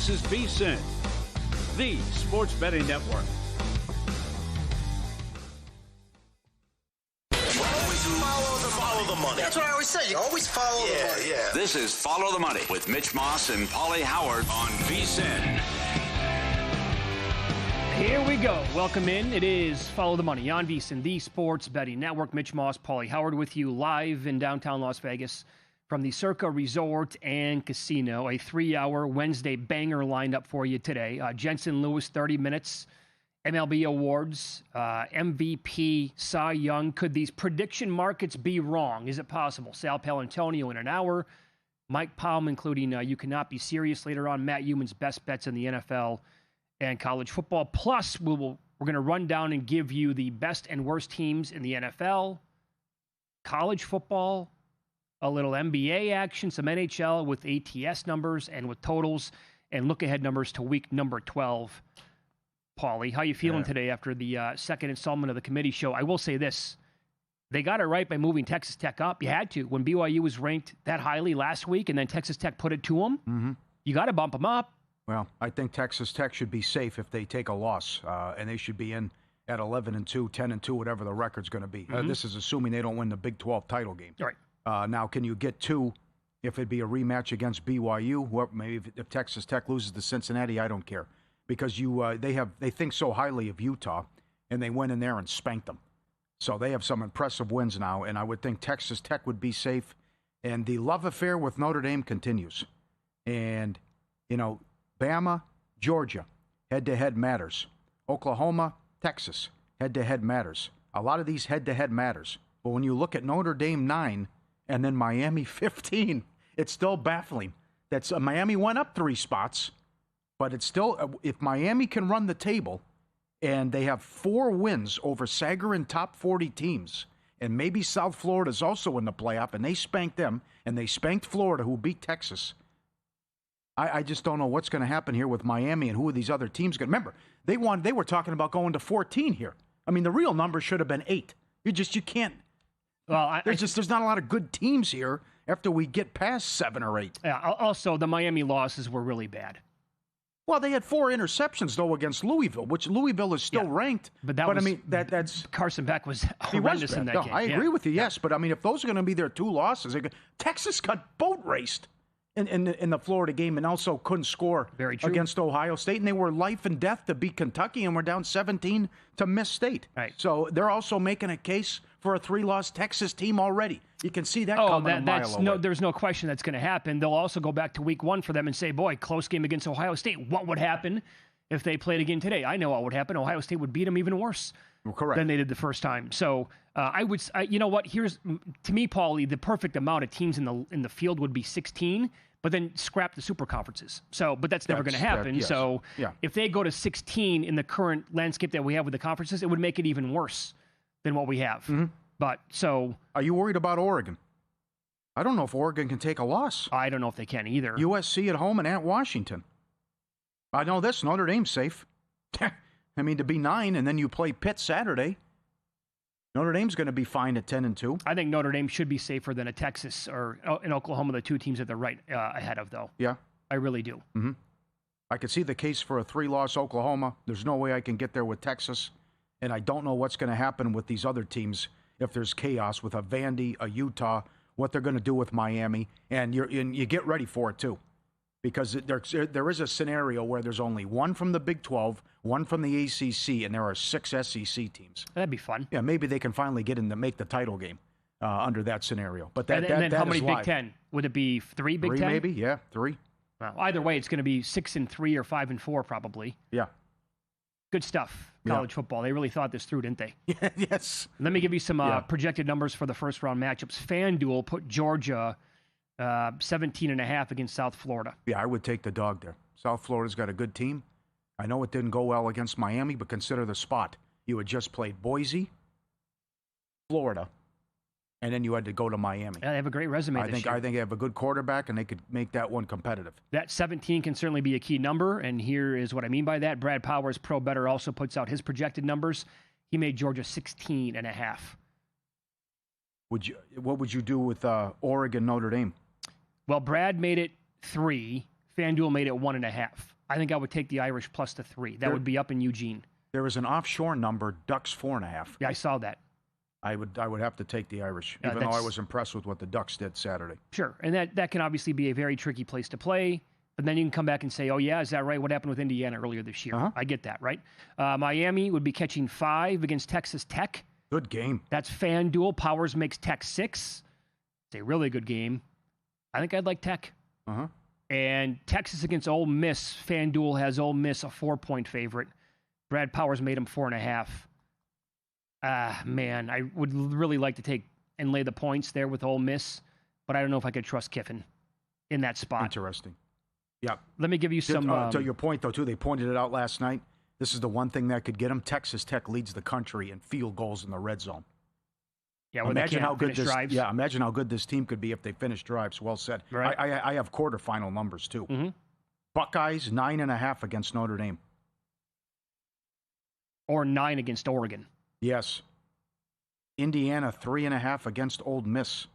This is VSiN, the sports betting network. Follow the money. That's what I always say. You always follow the money. Yeah. This is Follow the Money with Mitch Moss and Paulie Howard on VSiN. Here we go. Welcome in. It is Follow the Money on VSiN, the sports betting network. Mitch Moss, Paulie Howard with you live in downtown Las Vegas from the Circa Resort and Casino. A 3-hour Wednesday banger lined up for you today. Jensen Lewis, 30 minutes. MLB awards, MVP, Cy Young. Could these prediction markets be wrong? Is it possible? Sal Paolantonio in an hour. Mike Palm, including You Cannot Be Serious later on. Matt Euman's best bets in the NFL and college football. Plus, we're going to run down and give you the best and worst teams in the NFL, college football, a little NBA action, some NHL with ATS numbers and with totals, and look-ahead numbers to week number 12. Paulie, how you feeling today after the second installment of the committee show? I will say this. They got it right by moving Texas Tech up. You had to. When BYU was ranked that highly last week and then Texas Tech put it to them, you got to bump them up. Well, I think Texas Tech should be safe if they take a loss, and they should be in at 11-2, 10-2, whatever the record's going to be. This is assuming they don't win the Big 12 title game. Right. Now, can you get two if it'd be a rematch against BYU? Maybe if Texas Tech loses to Cincinnati, I don't care. Because they think so highly of Utah, and they went in there and spanked them. So they have some impressive wins now, and I would think Texas Tech would be safe. And the love affair with Notre Dame continues. And, Bama, Georgia, head-to-head matters. Oklahoma, Texas, head-to-head matters. A lot of these head-to-head matters. But when you look at Notre Dame 9 and then Miami 15, it's still baffling. Miami went up 3 spots. But it's still, if Miami can run the table and they have 4 wins over Sagarin top 40 teams, and maybe South Florida's also in the playoff, and they spanked them, and they spanked Florida, who beat Texas, I just don't know what's going to happen here with Miami and who are these other teams going to. Remember, they were talking about going to 14 here. I mean, the real number should have been 8. You can't. Well, there's not a lot of good teams here after we get past 7 or 8. Yeah. Also, the Miami losses were really bad. Well, they had 4 interceptions, though, against Louisville, which Louisville is still ranked. But that's Carson Beck was horrendous in that game. I agree with you, yes. But, if those are going to be their 2 losses, Texas got boat raced in the Florida game and also couldn't score against Ohio State. And they were life and death to beat Kentucky and were down 17 to Miss State. Right. So they're also making a case for a 3-loss Texas team already. You can see that coming a mile away. There's no question that's going to happen. They'll also go back to week 1 for them and say, boy, close game against Ohio State. What would happen if they played again today? I know what would happen. Ohio State would beat them even worse than they did the first time. So you know what? Here's, to me, Paulie, the perfect amount of teams in the field would be 16, but then scrap the super conferences. But that's never going to happen. Yes. So if they go to 16 in the current landscape that we have with the conferences, it would make it even worse than what we have. But are you worried about Oregon? I don't know if Oregon can take a loss. I don't know if they can either. USC at home and at Washington. I know this. Notre Dame's safe. To be 9 and then you play Pitt Saturday. Notre Dame's going to be fine at 10-2. I think Notre Dame should be safer than a Texas or in Oklahoma, the 2 teams that they're right ahead of, though. Yeah. I really do. I could see the case for a 3-loss Oklahoma. There's no way I can get there with Texas. And I don't know what's going to happen with these other teams if there's chaos with a Vandy, a Utah, what they're going to do with Miami. And you get ready for it, too. Because there is a scenario where there's only 1 from the Big 12, 1 from the ACC, and there are 6 SEC teams. That'd be fun. Yeah, maybe they can finally get in to make the title game under that scenario. But and then how many Big Ten? Would it be 3 Big 10? 3 maybe, yeah, 3. Well, either way, it's going to be 6-3 or 5-4 probably. Yeah. Good stuff, college football. They really thought this through, didn't they? Yes. Let me give you some projected numbers for the first-round matchups. FanDuel put Georgia 17.5 against South Florida. Yeah, I would take the dog there. South Florida's got a good team. I know it didn't go well against Miami, but consider the spot. You had just played Boise, Florida, and then you had to go to Miami. Yeah, they have a great resume this year. I think they have a good quarterback, and they could make that one competitive. That 17 can certainly be a key number, and here is what I mean by that. Brad Powers, Pro Better, also puts out his projected numbers. He made Georgia 16.5. What would you do with Oregon, Notre Dame? Well, Brad made it 3. FanDuel made it 1.5. I think I would take the Irish plus the 3. That would be up in Eugene. There was an offshore number, Ducks 4.5. Yeah, I saw that. I would have to take the Irish, even though I was impressed with what the Ducks did Saturday. Sure, and that can obviously be a very tricky place to play. But then you can come back and say, oh, yeah, is that right? What happened with Indiana earlier this year? I get that, right? Miami would be catching 5 against Texas Tech. Good game. That's FanDuel. Powers makes Tech 6. It's a really good game. I think I'd like Tech. And Texas against Ole Miss. FanDuel has Ole Miss a 4-point favorite. Brad Powers made him 4.5. Man, I would really like to take and lay the points there with Ole Miss, but I don't know if I could trust Kiffin in that spot. Interesting. Yeah. Let me give you some... to your point, though, too, they pointed it out last night. This is the one thing that could get them. Texas Tech leads the country in field goals in the red zone. Yeah, imagine how good this drives. Yeah, imagine how good this team could be if they finish drives. Well said. Right. I have quarterfinal numbers, too. Buckeyes, 9.5 against Notre Dame. Or 9 against Oregon. Yes. Indiana, 3.5 against Ole Miss.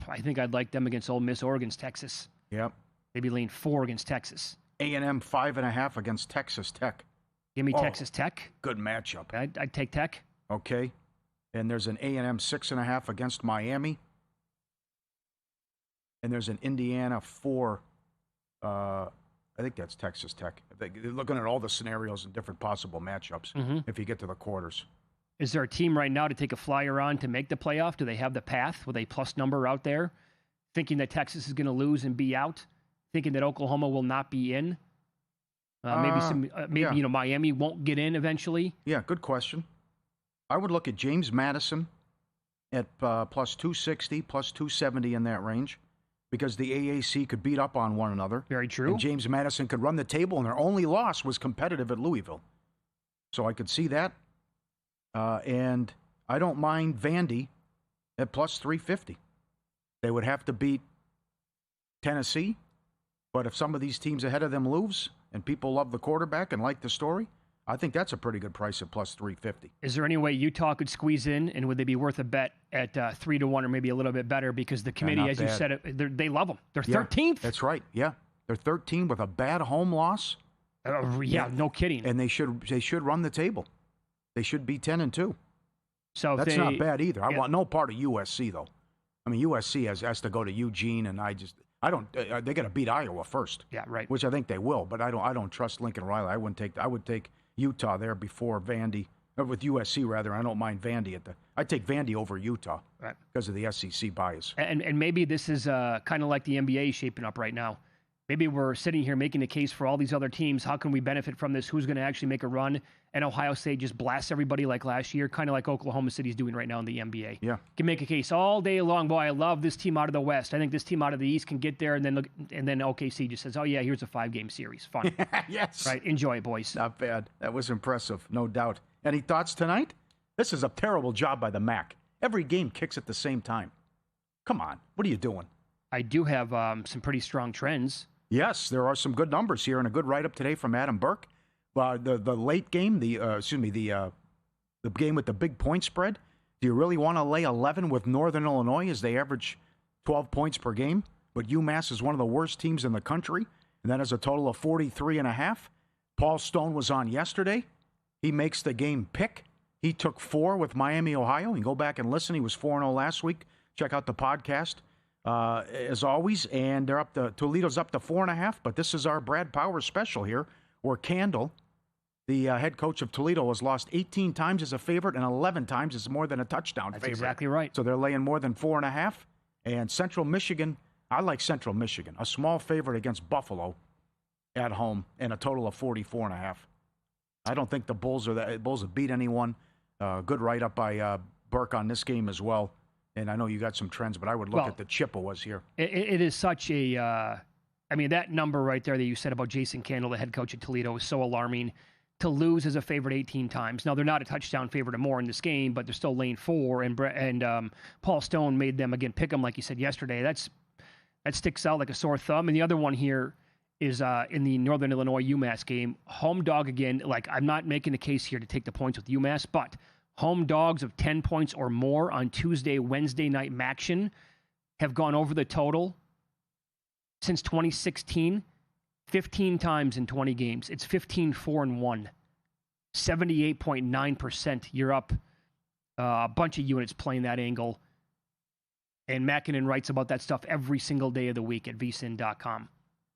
I think I'd like them against Ole Miss or against Texas. Yep. Maybe lean 4 against Texas. A&M 5.5 against Texas Tech. Give me Texas Tech. Good matchup. I'd take Tech. Okay. And there's an A&M 6.5 against Miami. And there's an Indiana 4. I think that's Texas Tech. They're looking at all the scenarios and different possible matchups if you get to the quarters. Is there a team right now to take a flyer on to make the playoff? Do they have the path with a plus number out there? Thinking that Texas is going to lose and be out? Thinking that Oklahoma will not be in? Maybe Miami won't get in eventually? Yeah, good question. I would look at James Madison at plus 260, plus 270 in that range, because the AAC could beat up on one another. Very true. And James Madison could run the table, and their only loss was competitive at Louisville. So I could see that. And I don't mind Vandy at plus 350. They would have to beat Tennessee, but if some of these teams ahead of them lose and people love the quarterback and like the story, I think that's a pretty good price at plus 350. Is there any way Utah could squeeze in, and would they be worth a bet at 3-1 or maybe a little bit better? Because the committee, as you said, they love them. They're 13th. That's right. Yeah, they're 13 with a bad home loss. No kidding. And they should run the table. They should be 10-2. So that's not bad either. I want no part of USC though. I mean, USC has to go to Eugene, and I don't. They got to beat Iowa first. Yeah, right. Which I think they will, but I don't trust Lincoln Riley. I would take Utah there before Vandy, or with USC rather. I don't mind Vandy I'd take Vandy over Utah because of the SEC bias. And maybe this is kind of like the NBA shaping up right now. Maybe we're sitting here making a case for all these other teams. How can we benefit from this? Who's going to actually make a run? And Ohio State just blasts everybody like last year, kind of like Oklahoma City's doing right now in the NBA. Yeah. Can make a case all day long. Boy, I love this team out of the West. I think this team out of the East can get there. And then OKC just says, oh, yeah, here's a 5-game series. Fun. Yes. Right. Enjoy it, boys. Not bad. That was impressive, no doubt. Any thoughts tonight? This is a terrible job by the MAC. Every game kicks at the same time. Come on. What are you doing? I do have some pretty strong trends. Yes, there are some good numbers here, and a good write-up today from Adam Burke. The late game, the game with the big point spread. Do you really want to lay 11 with Northern Illinois as they average 12 points per game? But UMass is one of the worst teams in the country, and that is a total of 43.5. Paul Stone was on yesterday. He makes the game pick. He took 4 with Miami, Ohio. You can go back and listen. He was 4-0 last week. Check out the podcast. As always, and Toledo's up to 4.5, but this is our Brad Powers special here, where Candle, the head coach of Toledo, has lost 18 times as a favorite and 11 times as more than a touchdown favorite. That's exactly right. So they're laying more than 4.5. And Central Michigan, I like Central Michigan, a small favorite against Buffalo at home, and a total of 44.5. I don't think the Bulls have beat anyone. Good write-up by Burke on this game as well. And I know you got some trends, but I would look at the Chippewas here. It is such a, that number right there that you said about Jason Candle, the head coach at Toledo, is so alarming. To lose as a favorite 18 times. Now, they're not a touchdown favorite or more in this game, but they're still lane 4. And Paul Stone made them, again, pick them like you said yesterday. That sticks out like a sore thumb. And the other one here is in the Northern Illinois UMass game. Home dog again. Like, I'm not making a case here to take the points with UMass, but home dogs of 10 points or more on Tuesday, Wednesday night Maction have gone over the total since 2016, 15 times in 20 games. It's 15-4-1. 78.9%. You're up a bunch of units playing that angle. And Mackinnon writes about that stuff every single day of the week at VSiN.com.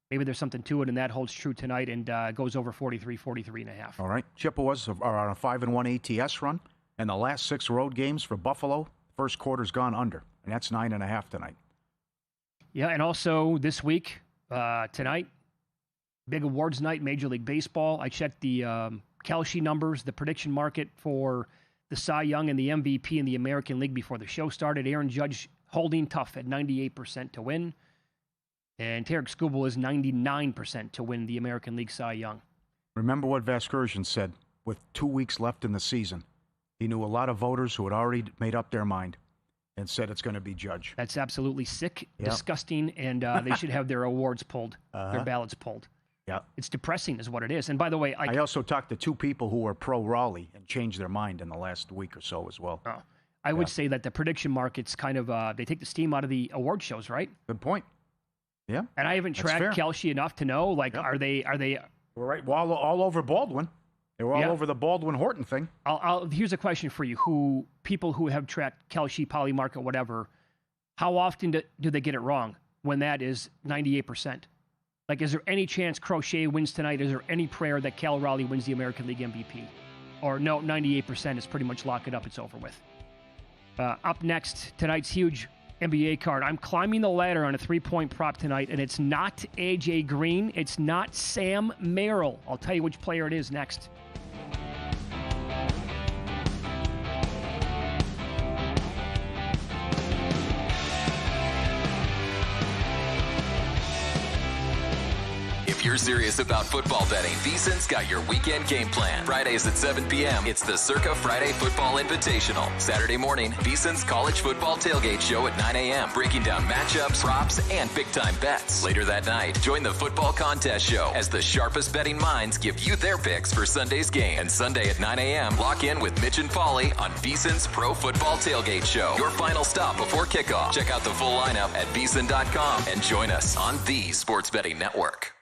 Maybe there's something to it, and that holds true tonight and goes over 43.5. All right. Chippewas are on a 5-1 ATS run, and the last 6 road games for Buffalo, first quarter's gone under, and that's 9.5 tonight. Yeah, and also this week, tonight, big awards night, Major League Baseball. I checked the Kalshi numbers, the prediction market for the Cy Young and the MVP in the American League before the show started. Aaron Judge holding tough at 98% to win. And Tarek Skubal is 99% to win the American League Cy Young. Remember what Vasgersian said with 2 weeks left in the season. He knew a lot of voters who had already made up their mind and said it's going to be Judge. That's absolutely sick, disgusting, and they should have their awards pulled, their ballots pulled. Yeah. It's depressing is what it is. And by the way, I also talked to 2 people who were pro-Raleigh and changed their mind in the last week or so as well. I would say that the prediction markets kind of, they take the steam out of the award shows, right? Good point. Yeah. And I haven't tracked Kalshi enough to know, like, are they? We're right, all over Baldwin. They were all over the Baldwin-Horton thing. Here's a question for you: people who have tracked Kalshi, Polymarket, whatever, how often do they get it wrong when that is 98%? Like, is there any chance Crochet wins tonight? Is there any prayer that Cal Raleigh wins the American League MVP? Or no, 98% is pretty much lock it up. It's over with. Up next, tonight's huge NBA card. I'm climbing the ladder on a 3-point prop tonight, and it's not AJ Green. It's not Sam Merrill. I'll tell you which player it is next. If you're serious about football betting, VSiN's got your weekend game plan. Fridays at 7 p.m., it's the Circa Friday Football Invitational. Saturday morning, VSiN's college football tailgate show at 9 a.m., breaking down matchups, props, and big-time bets. Later that night, join the football contest show as the sharpest betting minds give you their picks for Sunday's game. And Sunday at 9 a.m., lock in with Mitch and Paulie on VSiN's Pro Football Tailgate Show. Your final stop before kickoff. Check out the full lineup at VSiN.com and join us on the Sports Betting Network.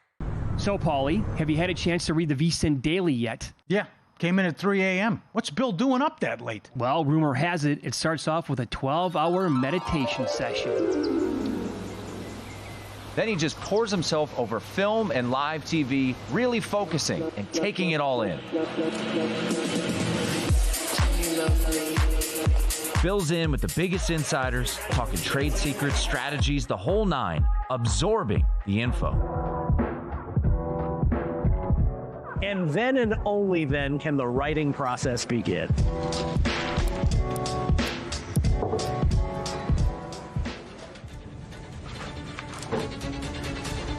So, Paulie, have you had a chance to read the VSiN Daily yet? Yeah, came in at 3 a.m. What's Bill doing up that late? Well, rumor has it, it starts off with a 12-hour meditation session. Then he just pours himself over film and live TV, really focusing and taking it all in. Bill's in with the biggest insiders, talking trade secrets, strategies, the whole nine, absorbing the info. And then and only then can the writing process begin.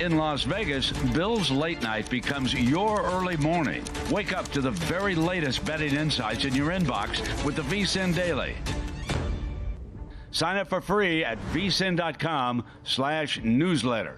In Las Vegas, Bill's late night becomes your early morning. Wake up to the very latest betting insights in your inbox with the VSiN Daily. Sign up for free at vsin.com/newsletter.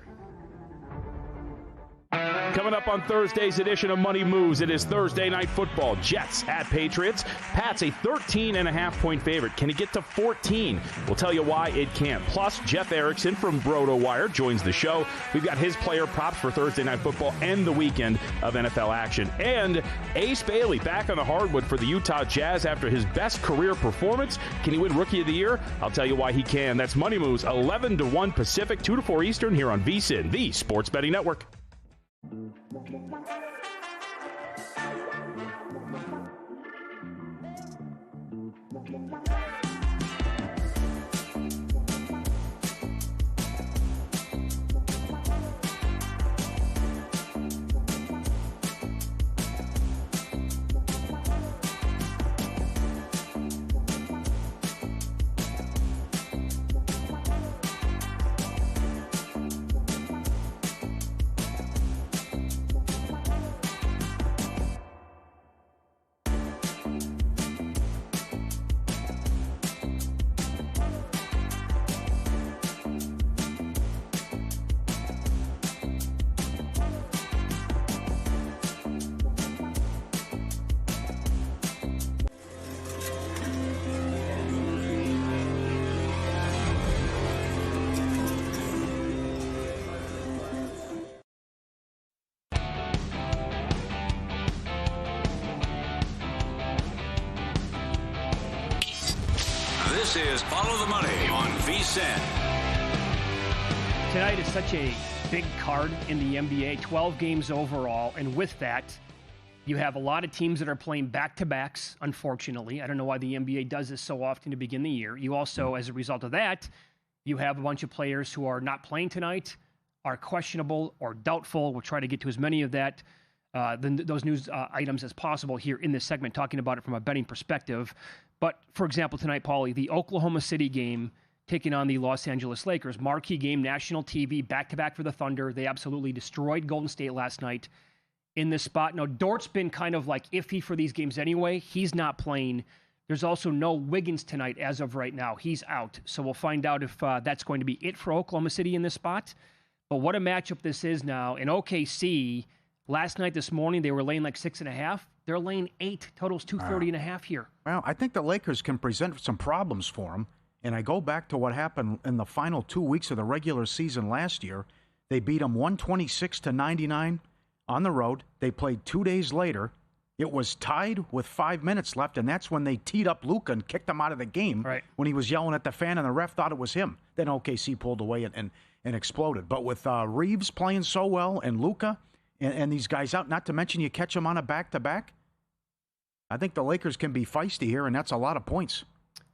Coming up on Thursday's edition of Money Moves, it is Thursday Night Football. Jets at Patriots. Pat's a 13.5-point favorite. Can it get to 14? We'll tell you why it can't. Plus, Jeff Erickson from Broto-Wire joins the show. We've got his player props for Thursday Night Football and the weekend of NFL action. And Ace Bailey back on the hardwood for the Utah Jazz after his best career performance. Can he win Rookie of the Year? I'll tell you why he can. That's Money Moves, 11 to 1 Pacific, 2 to 4 Eastern here on VSiN, the Sports Betting Network. This is Follow the Money on VSiN. Tonight is such a big card in the NBA, 12 games overall, and with that, you have a lot of teams that are playing back-to-backs, unfortunately. I don't know why the NBA does this so often to begin the year. You also, as a result of that, you have a bunch of players who are not playing tonight, are questionable or doubtful. We'll try to get to as many of those news items as possible here in this segment, talking about it from a betting perspective. But, for example, tonight, Paulie, the Oklahoma City game taking on the Los Angeles Lakers. Marquee game, national TV, back-to-back for the Thunder. They absolutely destroyed Golden State last night in this spot. Now, Dort's been kind of like iffy for these games anyway. He's not playing. There's also no Wiggins tonight as of right now. He's out. So we'll find out if that's going to be it for Oklahoma City in this spot. But what a matchup this is now. In OKC, last night, this morning, they were laying like 6.5. They're laying 8. Totals 230.5 here. Well, I think the Lakers can present some problems for them. And I go back to what happened in the final 2 weeks of the regular season last year. They beat them 126-99 on the road. They played 2 days later. It was tied with 5 minutes left, and that's when they teed up Luka and kicked him out of the game when he was yelling at the fan, and the ref thought it was him. Then OKC pulled away and exploded. But with Reeves playing so well and Luka and these guys out, not to mention you catch them on a back-to-back, I think the Lakers can be feisty here, and that's a lot of points.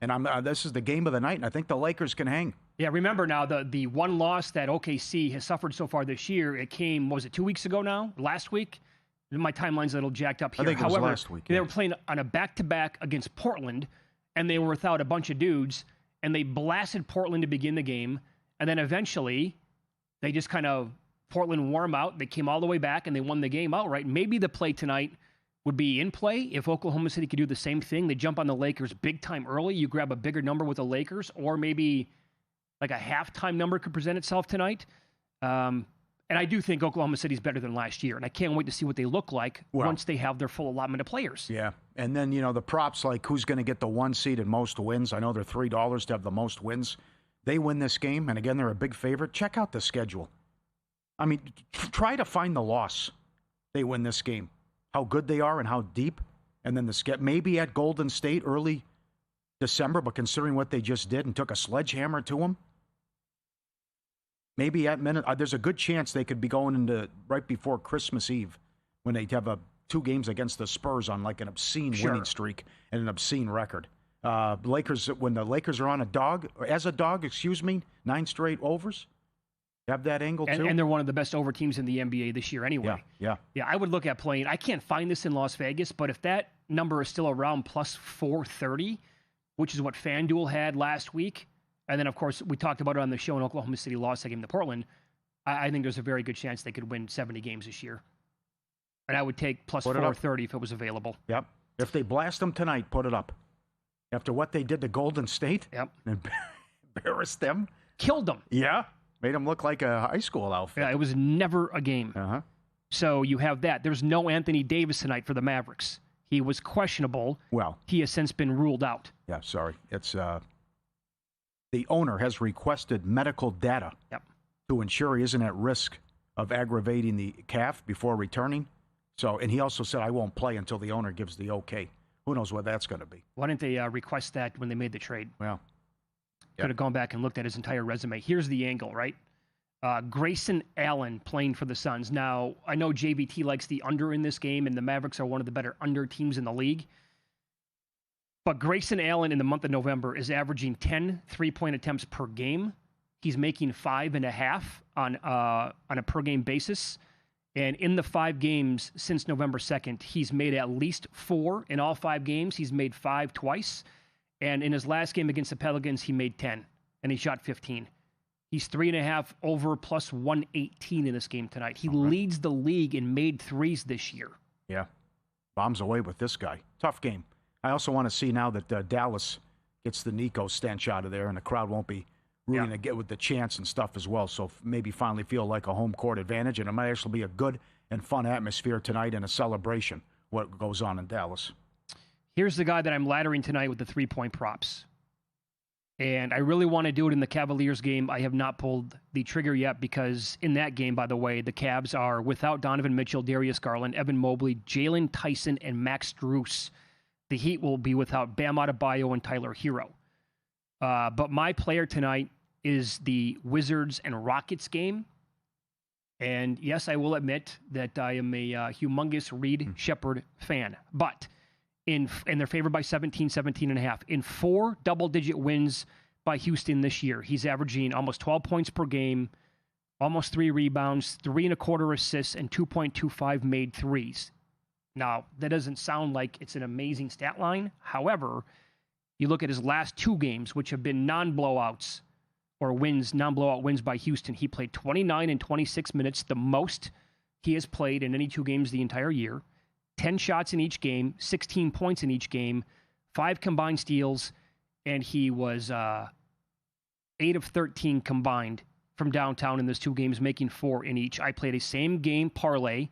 And this is the game of the night, and I think the Lakers can hang. Yeah, remember now, the one loss that OKC has suffered so far this year, it came, was it 2 weeks ago now? Last week? My timeline's a little jacked up here. I think it was last week. They were playing on a back-to-back against Portland, and they were without a bunch of dudes, and they blasted Portland to begin the game, and then eventually they just kind of, Portland wore them out. They came all the way back, and they won the game outright. Maybe the play tonight would be in play if Oklahoma City could do the same thing. They jump on the Lakers big time early. You grab a bigger number with the Lakers, or maybe like a halftime number could present itself tonight. And I do think Oklahoma City's better than last year, and I can't wait to see what they look like once they have their full allotment of players. Yeah, and then, the props like who's going to get the 1 seed and most wins. I know they're $3 to have the most wins. They win this game, and again, they're a big favorite. Check out the schedule. I mean, try to find the loss. They win this game. How good they are and how deep. And then maybe at Golden State early December, but considering what they just did and took a sledgehammer to them, maybe at minute, there's a good chance they could be going into right before Christmas Eve when they have 2 games against the Spurs on like an obscene winning streak and an obscene record. Lakers, when the Lakers are on a dog, 9 straight overs. Have that angle too. And they're one of the best over teams in the NBA this year anyway. Yeah. I would look at playing. I can't find this in Las Vegas, but if that number is still around plus 430, which is what FanDuel had last week, and then, of course, we talked about it on the show in Oklahoma City lost that game to Portland, I think there's a very good chance they could win 70 games this year. And I would take plus 430 if it was available. Yep. If they blast them tonight, put it up. After what they did to Golden State, embarrassed them. Killed them. Yeah. Made them look like a high school outfit. Yeah, it was never a game. Uh-huh. So you have that. There's no Anthony Davis tonight for the Mavericks. He was questionable. Well, he has since been ruled out. Yeah, sorry. It's the owner has requested medical data to ensure he isn't at risk of aggravating the calf before returning. So, and he also said, I won't play until the owner gives the okay. Who knows what that's going to be? Why didn't they request that when they made the trade? Well, could have gone back and looked at his entire resume. Here's the angle, right? Grayson Allen playing for the Suns. Now, I know JVT likes the under in this game, and the Mavericks are one of the better under teams in the league. But Grayson Allen in the month of November is averaging 10 3-point attempts per game. He's making 5.5 on a per-game basis. And in the 5 games since November 2nd, he's made at least 4 in all 5 games. He's made 5 twice. And in his last game against the Pelicans, he made 10, and he shot 15. He's 3.5 over plus 118 in this game tonight. He leads the league in made threes this year. Yeah. Bombs away with this guy. Tough game. I also want to see now that Dallas gets the Nico stench out of there, and the crowd won't be rooting to get with the chants and stuff as well. So maybe finally feel like a home court advantage, and it might actually be a good and fun atmosphere tonight and a celebration, what goes on in Dallas. Here's the guy that I'm laddering tonight with the 3-point props. And I really want to do it in the Cavaliers game. I have not pulled the trigger yet because in that game, by the way, the Cavs are without Donovan Mitchell, Darius Garland, Evan Mobley, Jalen Tyson, and Max Strus. The Heat will be without Bam Adebayo and Tyler Hero. But my player tonight is the Wizards and Rockets game. And yes, I will admit that I am a humongous Reed Shepherd fan. But and they're favored by 17.5. In 4 double-digit wins by Houston this year, he's averaging almost 12 points per game, almost 3 rebounds, 3.25 assists, and 2.25 made threes. Now, that doesn't sound like it's an amazing stat line. However, you look at his last 2 games, which have been non-blowouts or non-blowout wins by Houston. He played 29 and 26 minutes, the most he has played in any 2 games the entire year. 10 shots in each game, 16 points in each game, 5 combined steals, and he was 8 of 13 combined from downtown in those 2 games, making 4 in each. I played a same-game parlay,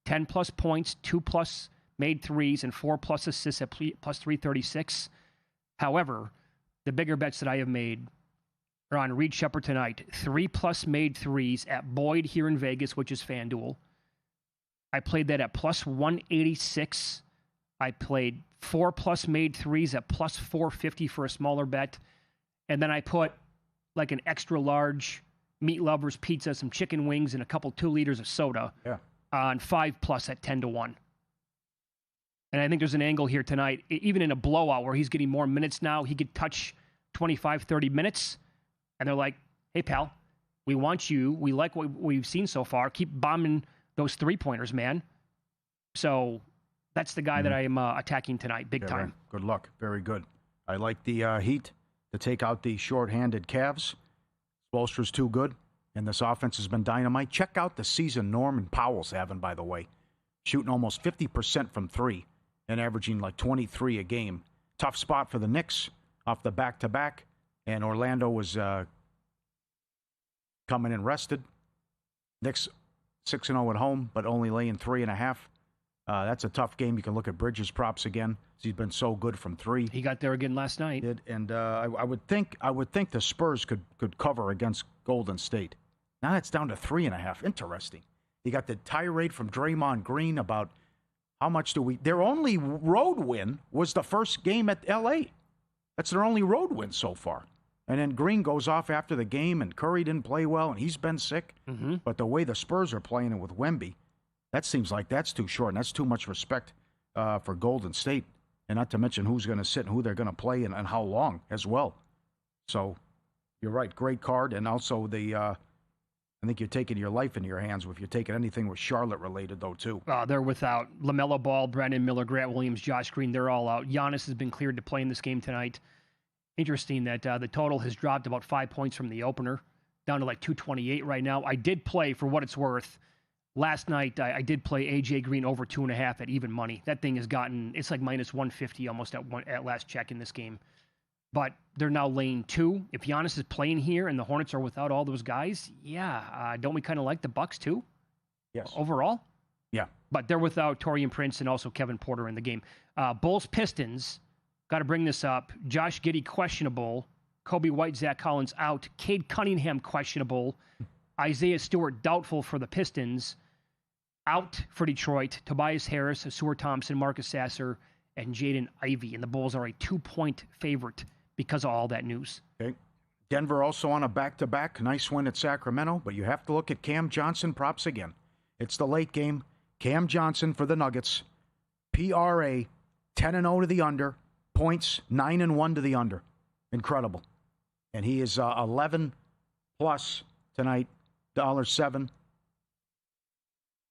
10-plus points, 2-plus made threes, and 4-plus assists at plus 336. However, the bigger bets that I have made are on Reed Shepherd tonight. 3-plus made threes at Boyd here in Vegas, which is FanDuel. I played that at plus 186. I played 4-plus made threes at plus 450 for a smaller bet. And then I put like an extra large meat lovers pizza, some chicken wings, and a couple 2 liters of soda on 5-plus at 10-1. And I think there's an angle here tonight, even in a blowout where he's getting more minutes now. He could touch 25, 30 minutes. And they're like, hey, pal, we want you. We like what we've seen so far. Keep bombing those 3-pointers, man. So that's the guy that I am attacking tonight, big time. Good luck. Very good. I like the Heat to take out the short-handed Cavs. Spoelstra's too good, and this offense has been dynamite. Check out the season Norman Powell's having, by the way. Shooting almost 50% from 3 and averaging like 23 a game. Tough spot for the Knicks off the back-to-back. And Orlando was coming in rested. Knicks 6-0 at home, but only laying 3.5. That's a tough game. You can look at Bridges' props again. He's been so good from 3. He got there again last night. And I would think the Spurs could cover against Golden State. Now it's down to 3.5. Interesting. You got the tirade from Draymond Green about how much do we. Their only road win was the first game at L.A. That's their only road win so far. And then Green goes off after the game, and Curry didn't play well, and he's been sick. Mm-hmm. But the way the Spurs are playing it with Wemby, that seems like that's too short, and that's too much respect for Golden State. And not to mention who's going to sit and who they're going to play and how long as well. So you're right, great card. And also I think you're taking your life into your hands if you're taking anything with Charlotte related, though, too. They're without LaMelo Ball, Brandon Miller, Grant Williams, Josh Green. They're all out. Giannis has been cleared to play in this game tonight. Interesting that the total has dropped about 5 points from the opener, down to like 228 right now. I did play, for what it's worth, last night I did play A.J. Green over 2.5 at even money. That thing has gotten, it's like minus 150 almost at last check in this game. But they're now laying 2. If Giannis is playing here and the Hornets are without all those guys, don't we kind of like the Bucks too? Yes. Overall? Yeah. But they're without Taurean Prince and also Kevin Porter in the game. Bulls-Pistons. Got to bring this up. Josh Giddey questionable. Kobe White, Zach Collins out. Cade Cunningham questionable. Isaiah Stewart doubtful for the Pistons. Out for Detroit. Tobias Harris, Asur Thompson, Marcus Sasser, and Jaden Ivey. And the Bulls are a 2-point favorite because of all that news. Okay. Denver also on a back-to-back. Nice win at Sacramento. But you have to look at Cam Johnson props again. It's the late game. Cam Johnson for the Nuggets. PRA 10-0 to the under. Points 9-1 to the under. Incredible. And he is 11 plus tonight, $7.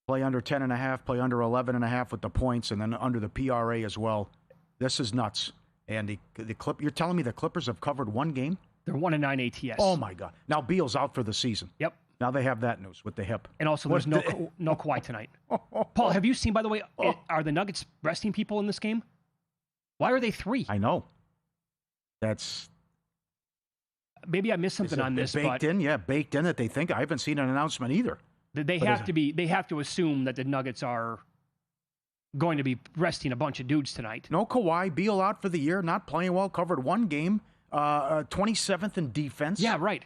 Play under 10.5, play under 11.5 with the points, and then under the PRA as well. This is nuts. And you're telling me the Clippers have covered one game? They're 1-9 ATS. Oh my God. Now Beal's out for the season. Yep. Now they have that news with the hip. And also there's no Kawhi tonight. Paul, have you seen, by the way, are the Nuggets resting people in this game? Why are they 3? I know. That's... Maybe I missed something on this. Baked in that they think. I haven't seen an announcement either. They have to assume that the Nuggets are going to be resting a bunch of dudes tonight. No Kawhi, Beal out for the year, not playing well, covered one game, 27th in defense. Yeah, right.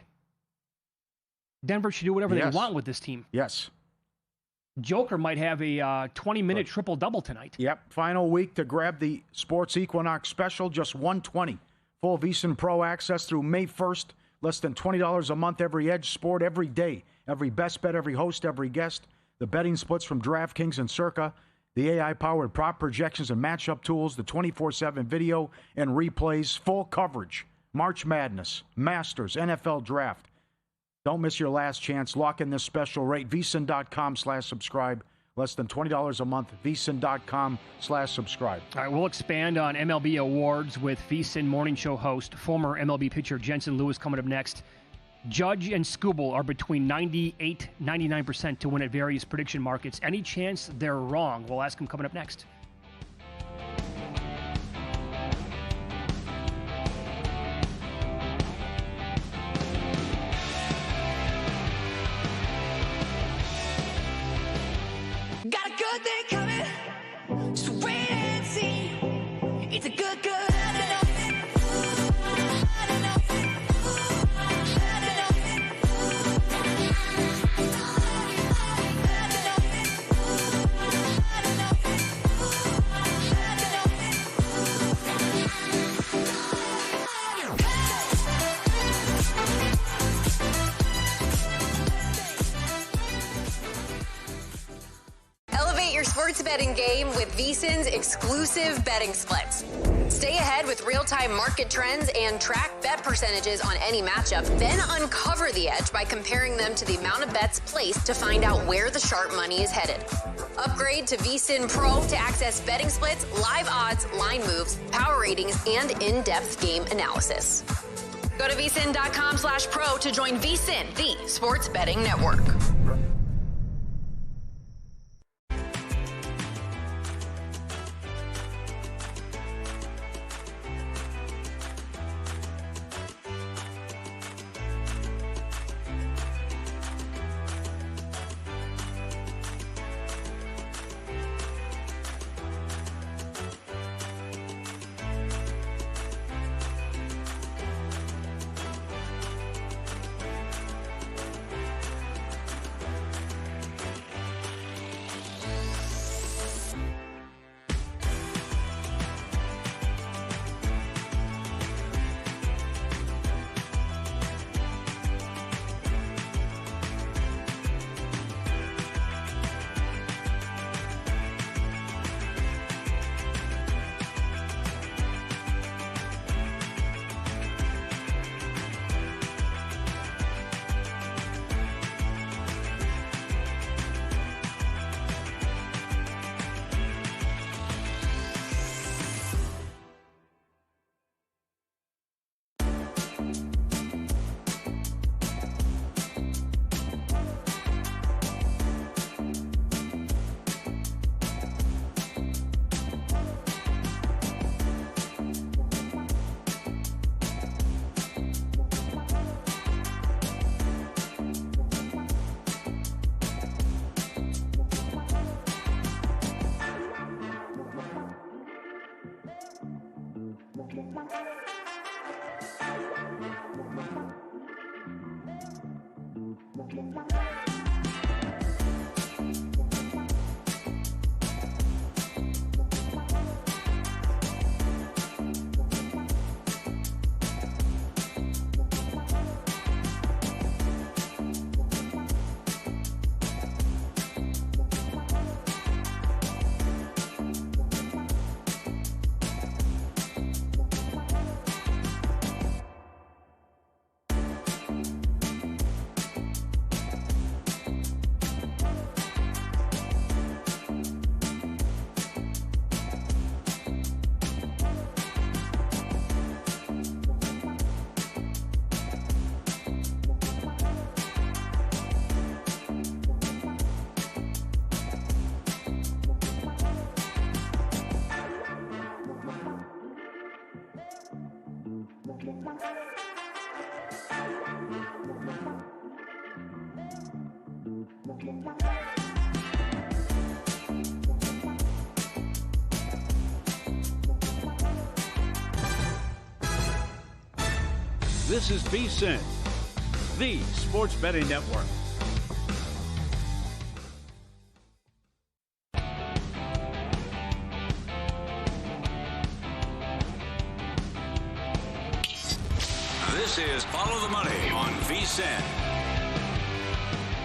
Denver should do whatever they want with this team. Yes. Joker might have a 20-minute triple-double tonight. Yep. Final week to grab the Sports Equinox special, just $120 Full VSiN Pro access through May 1st. Less than $20 a month every edge sport, every day. Every best bet, every host, every guest. The betting splits from DraftKings and Circa. The AI-powered prop projections and matchup tools. The 24/7 video and replays. Full coverage. March Madness. Masters. NFL Draft. Don't miss your last chance. Lock in this special rate. VSiN.com/subscribe. Less than $20 a month. VSiN.com/subscribe. All right, we'll expand on MLB awards with VSiN Morning Show host, former MLB pitcher Jensen Lewis coming up next. Judge and Skubal are between 98-99% to win at various prediction markets. Any chance they're wrong? We'll ask him coming up next. Got a good thing coming, just wait and see. It's a good. Sports betting game with VSiN's exclusive betting splits. Stay ahead with real-time market trends and track bet percentages on any matchup. Then uncover the edge by comparing them to the amount of bets placed to find out where the sharp money is headed. Upgrade to VSiN Pro to access betting splits, live odds, line moves, power ratings, and in-depth game analysis. Go to VSiN.com/pro to join VSiN, the sports betting network. This is VSiN, the sports betting network. This is Follow the Money on VSiN.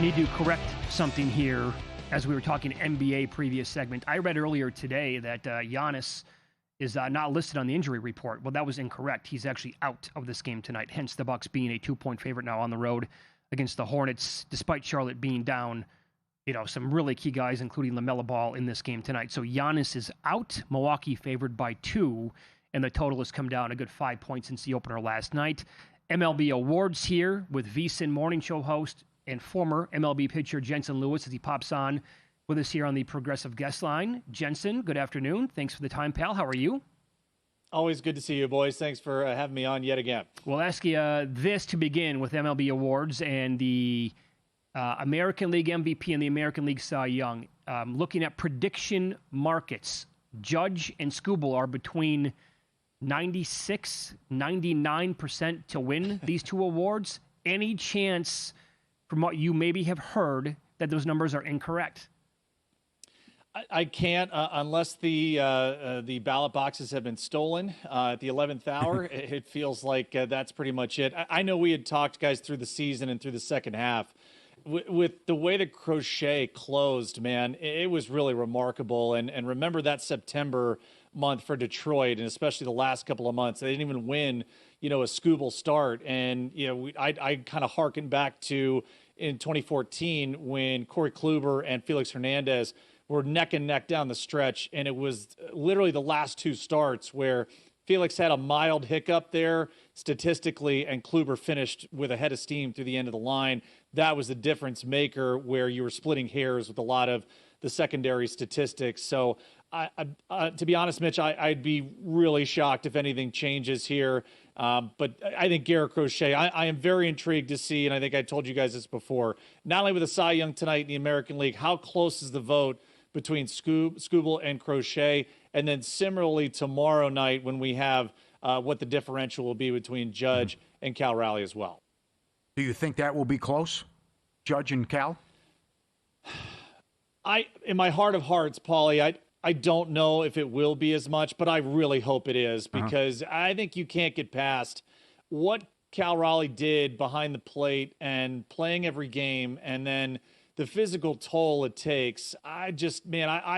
Need to correct something here as we were talking NBA previous segment. I read earlier today that Giannis is not listed on the injury report. Well, that was incorrect. He's actually out of this game tonight, hence the Bucks being a 2-point favorite now on the road against the Hornets, despite Charlotte being down, some really key guys, including LaMelo Ball, in this game tonight. So Giannis is out. Milwaukee favored by 2, and the total has come down a good 5 points since the opener last night. MLB awards here with VSiN morning show host and former MLB pitcher Jensen Lewis as he pops on with us here on the Progressive Guest Line. Jensen, good afternoon. Thanks for the time, pal. How are you? Always good to see you, boys. Thanks for having me on yet again. We'll ask you this to begin with MLB awards and the American League MVP and the American League Cy Young. Looking at prediction markets, Judge and Skubal are between 96, 99% to win these two awards. Any chance, from what you maybe have heard, that those numbers are incorrect? I can't unless the ballot boxes have been stolen at the 11th hour. It feels like that's pretty much it. I know we had talked, guys, through the season and through the second half. With the way that Crochet closed, man, it was really remarkable. And remember that September month for Detroit, and especially the last couple of months, they didn't even win, a Skubal start. And, I kind of harken back to in 2014 when Corey Kluber and Felix Hernandez were neck and neck down the stretch. And it was literally the last two starts where Felix had a mild hiccup there statistically, and Kluber finished with a head of steam through the end of the line. That was the difference maker where you were splitting hairs with a lot of the secondary statistics. So to be honest, Mitch, I'd be really shocked if anything changes here. But I think Garrett Crochet, I am very intrigued to see, and I think I told you guys this before, not only with the Cy Young tonight in the American League, how close is the vote between Skubal and Crochet, and then similarly tomorrow night when we have what the differential will be between Judge and Cal Raleigh as well. Do you think that will be close, Judge and Cal? In my heart of hearts, Paulie, I don't know if it will be as much, but I really hope it is, because I think you can't get past what Cal Raleigh did behind the plate and playing every game, and then the physical toll it takes. I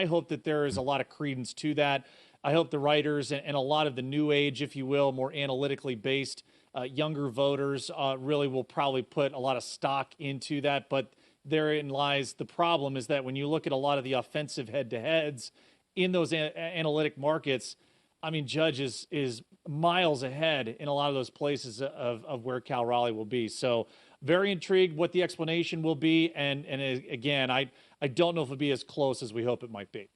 hope that there is a lot of credence to that. I hope the writers and a lot of the new age, if you will, more analytically based younger voters really will probably put a lot of stock into that. But therein lies the problem, is that when you look at a lot of the offensive head-to-heads in those analytic markets, I mean, Judge is miles ahead in a lot of those places of where Cal Raleigh will be. So very intrigued what the explanation will be. And again, I don't know if it'll be as close as we hope it might be.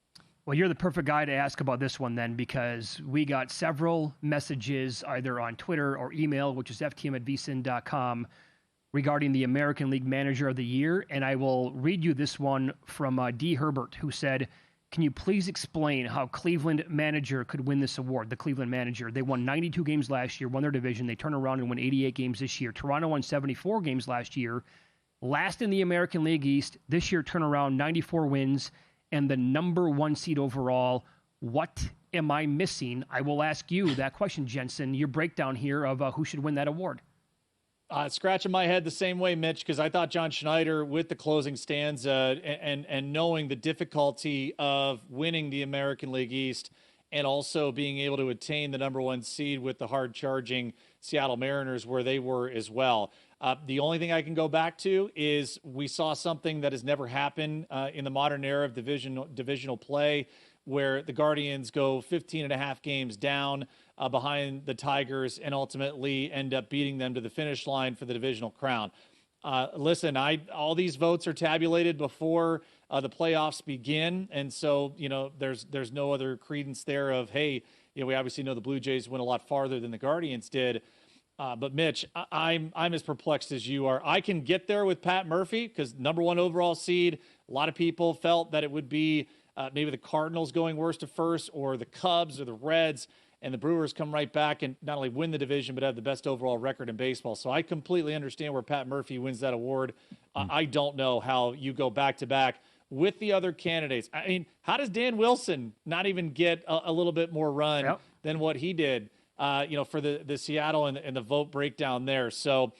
Well, you're the perfect guy to ask about this one then, because we got several messages either on Twitter or email, which is ftm@vsin.com, regarding the American League Manager of the Year. And I will read you this one from D. Herbert, who said, "Can you please explain how Cleveland Manager could win this award?" The Cleveland Manager. They won 92 games last year, won their division. They turn around and win 88 games this year. Toronto won 74 games last year. Last in the American League East. This year, turn around 94 wins and the number 1 seed overall. What am I missing? I will ask you that question, Jensen. Your breakdown here of who should win that award. Scratching my head the same way, Mitch, because I thought John Schneider, with the closing stanza and knowing the difficulty of winning the American League East and also being able to attain the number 1 seed with the hard-charging Seattle Mariners where they were as well. The only thing I can go back to is we saw something that has never happened in the modern era of divisional play, where the Guardians go 15.5 games down behind the Tigers and ultimately end up beating them to the finish line for the divisional crown. Listen, all these votes are tabulated before the playoffs begin, and so there's no other credence there of, hey, we obviously know the Blue Jays went a lot farther than the Guardians did. But Mitch, I'm as perplexed as you are. I can get there with Pat Murphy because number 1 overall seed. A lot of people felt that it would be maybe the Cardinals going worst to first, or the Cubs or the Reds, and the Brewers come right back and not only win the division but have the best overall record in baseball. So I completely understand where Pat Murphy wins that award. I don't know how you go back-to-back with the other candidates. I mean, how does Dan Wilson not even get a little bit more run than what he did? for the Seattle and the vote breakdown there. So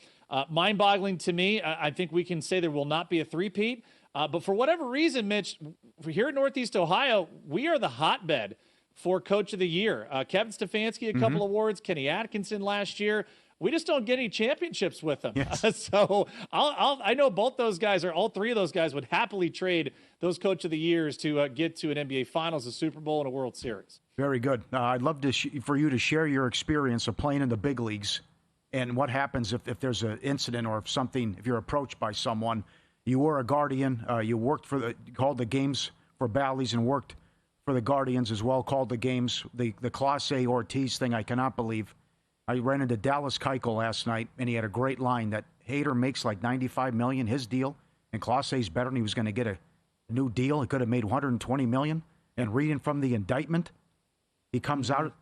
mind-boggling to me. I think we can say there will not be a three-peat. But for whatever reason, Mitch, here in Northeast Ohio, we are the hotbed for Coach of the Year. Kevin Stefanski, a couple awards. Kenny Atkinson last year. We just don't get any championships with them. Yes. So I know both those guys, or all three of those guys, would happily trade those Coach of the Years to get to an NBA Finals, a Super Bowl, and a World Series. Very good. I'd love to for you to share your experience of playing in the big leagues and what happens if there's an incident or if you're approached by someone. You were a Guardian. You worked called the games for Bally's and worked for the Guardians as well, called the games. The Clase Ortiz thing, I cannot believe. I ran into Dallas Keuchel last night, and he had a great line that Hader makes like $95 million, his deal, and Clase's better, and he was going to get a new deal. He could have made $120 million. And reading from the indictment, he comes out,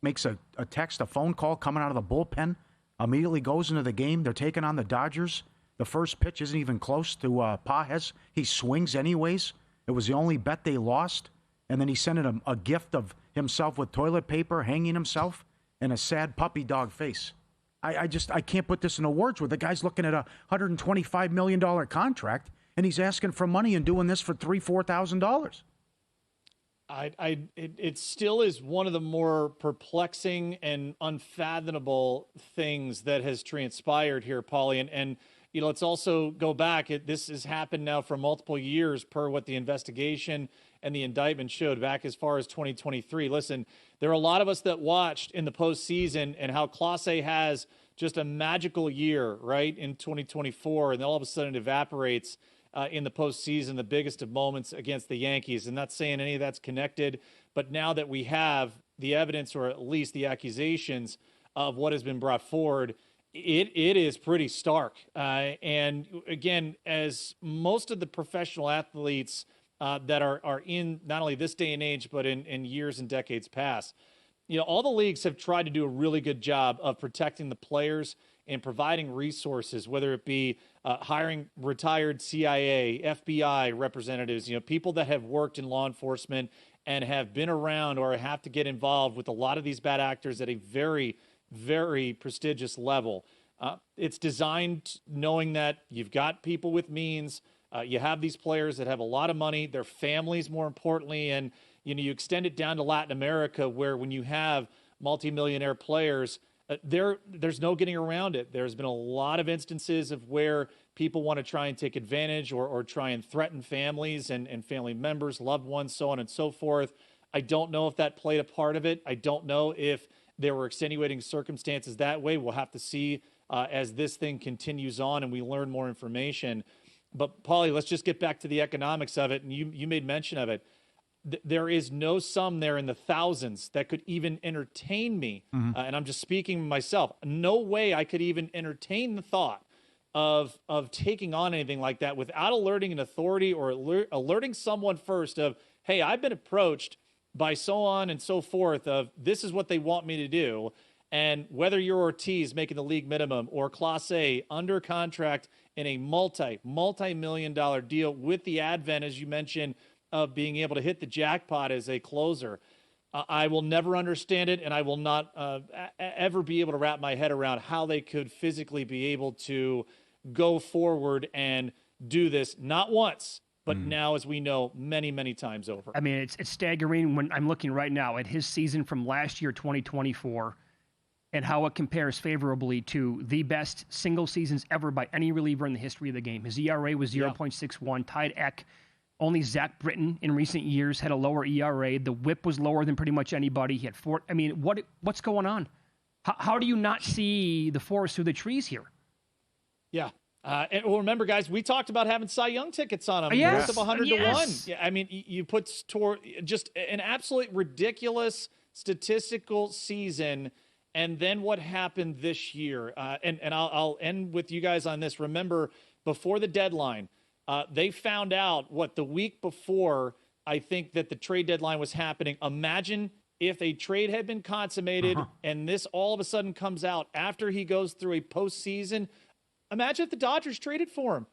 makes a text, a phone call coming out of the bullpen, immediately goes into the game. They're taking on the Dodgers. The first pitch isn't even close to Pajes. He swings anyways. It was the only bet they lost. And then he sent him a gift of himself with toilet paper, hanging himself, and a sad puppy dog face. I can't put this into words where the guy's looking at a $125 million contract, and he's asking for money and doing this for $3,000-$4,000. It still is one of the more perplexing and unfathomable things that has transpired here, Paulie. And let's also go back. This has happened now for multiple years per what the investigation and the indictment showed back as far as 2023. Listen, there are a lot of us that watched in the postseason and how Clase has just a magical year, right, in 2024, and then all of a sudden it evaporates in the postseason, the biggest of moments against the Yankees. And not saying any of that's connected, but now that we have the evidence, or at least the accusations of what has been brought forward, it is pretty stark. And again, as most of the professional athletes that are in not only this day and age, but in years and decades past, all the leagues have tried to do a really good job of protecting the players and providing resources, whether it be hiring retired CIA, FBI representatives, people that have worked in law enforcement and have been around or have to get involved with a lot of these bad actors at a very, very prestigious level. It's designed knowing that you've got people with means. You have these players that have a lot of money, their families more importantly, and you extend it down to Latin America, where when you have multimillionaire players, there's no getting around it. There's been a lot of instances of where people want to try and take advantage or try and threaten families and family members, loved ones, so on and so forth. I don't know if that played a part of it. I don't know if there were extenuating circumstances that way. We'll have to see as this thing continues on and we learn more information. But, Paulie, let's just get back to the economics of it, and you made mention of it. There is no sum there in the thousands that could even entertain me, and I'm just speaking myself. No way I could even entertain the thought of taking on anything like that without alerting an authority or alerting someone first of, hey, I've been approached by so on and so forth of this is what they want me to do. And whether you're Ortiz making the league minimum or Clase under contract in a multi-million-dollar deal with the advent, as you mentioned, of being able to hit the jackpot as a closer, I will never understand it, and I will not ever be able to wrap my head around how they could physically be able to go forward and do this, not once, but now, as we know, many, many times over. I mean, it's staggering when I'm looking right now at his season from last year, 2024, and how it compares favorably to the best single seasons ever by any reliever in the history of the game. His ERA was 0.61, tied Eck. Only Zach Britton in recent years had a lower ERA. The WHIP was lower than pretty much anybody. He had four. I mean, what's going on? How do you not see the forest through the trees here? Yeah. And remember, guys, we talked about having Cy Young tickets on him. Yes. Worth of 100 to 1. Yeah, I mean, you put just an absolutely ridiculous statistical season. And then what happened this year? And I'll end with you guys on this. Remember, before the deadline, they found out the week before, I think, that the trade deadline was happening. Imagine if a trade had been consummated and this all of a sudden comes out after he goes through a postseason. Imagine if the Dodgers traded for him.